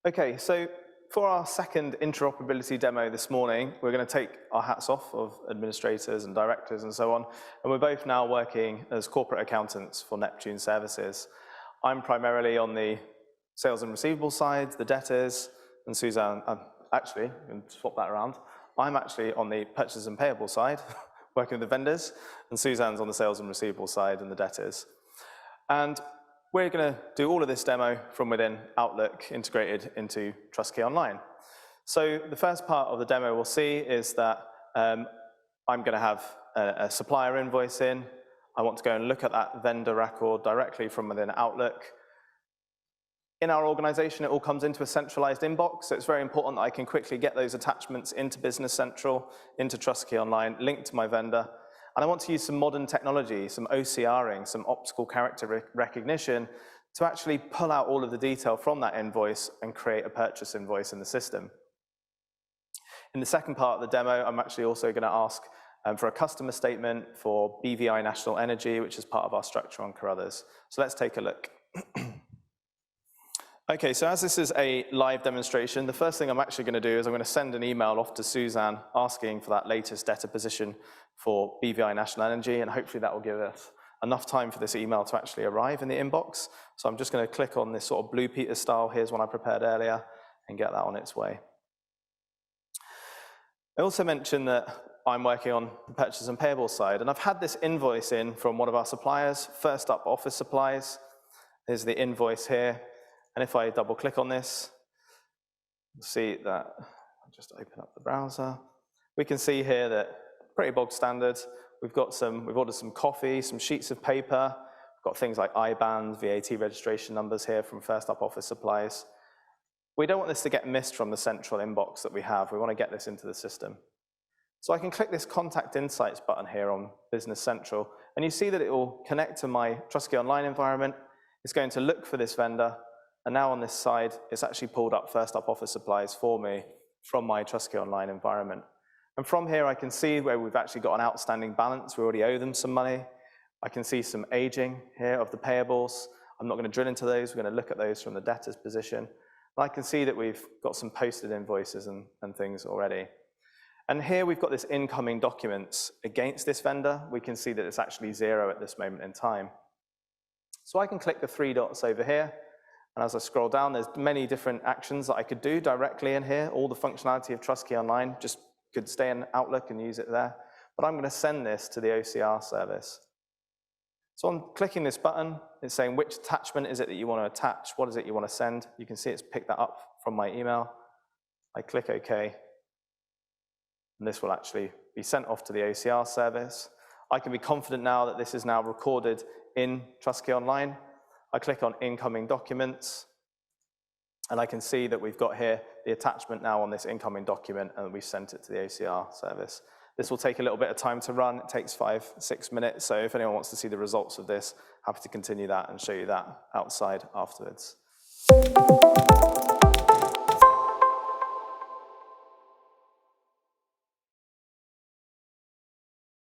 Okay, so for our second interoperability demo this morning, we're going to take our hats off of administrators and directors and so on, and we're both now working as corporate accountants for Neptune Services. I'm primarily on the sales and receivables side, the debtors, and Suzanne, actually, you can swap that around. I'm actually on the purchase and payable side, working with the vendors, and Suzanne's on the sales and receivables side and the debtors. And we're going to do all of this demo from within Outlook integrated into TrustQuay Online. So the first part of the demo we'll see is that I'm going to have a supplier invoice in. I want to go and look at that vendor record directly from within Outlook. In our organization, it all comes into a centralized inbox, so it's very important that I can quickly get those attachments into Business Central, into TrustQuay Online, linked to my vendor. And I want to use some modern technology, some OCRing, some optical character recognition, to actually pull out all of the detail from that invoice and create a purchase invoice in the system. In the second part of the demo, I'm actually also going to ask for a customer statement for BVI National Energy, which is part of our structure on Carruthers. So let's take a look. Okay, so as this is a live demonstration, the first thing I'm actually going to do is I'm going to send an email off to Suzanne asking for that latest debtor position for BVI National Energy, and hopefully that will give us enough time for this email to actually arrive in the inbox. So I'm just going to click on this sort of Blue Peter style, here's one I prepared earlier, and get that on its way. I also mentioned that I'm working on the purchase and payable side, and I've had this invoice in from one of our suppliers, First Up Office Supplies. Here's the invoice here. And if I double click on this, you'll see that, I'll just open up the browser. We can see here that pretty bog standard. We've ordered some coffee, some sheets of paper. We've got things like IBANs, VAT registration numbers here from First Up Office Supplies. We don't want this to get missed from the central inbox that we have. We want to get this into the system. So I can click this Contact Insights button here on Business Central, and you see that it will connect to my TrustQuay Online environment. It's going to look for this vendor. And now on this side, it's actually pulled up First Up Office Supplies for me from my TrustQuay Online environment. And from here, I can see where we've actually got an outstanding balance. We already owe them some money. I can see some aging here of the payables. I'm not going to drill into those. We're going to look at those from the debtor's position. And I can see that we've got some posted invoices and things already. And here we've got this incoming documents against this vendor. We can see that it's actually 0 at this moment in time. So I can click the 3 dots over here. And as I scroll down, there's many different actions that I could do directly in here. All the functionality of TrustQuay Online just could stay in Outlook and use it there. But I'm going to send this to the OCR service. So I'm clicking this button. It's saying which attachment is it that you want to attach? What is it you want to send? You can see it's picked that up from my email. I click OK. And this will actually be sent off to the OCR service. I can be confident now that this is now recorded in TrustQuay Online. I click on Incoming Documents, and I can see that we've got here the attachment now on this incoming document, and we've sent it to the OCR service. This will take a little bit of time to run. It takes 5-6 minutes, so if anyone wants to see the results of this, happy to continue that and show you that outside afterwards.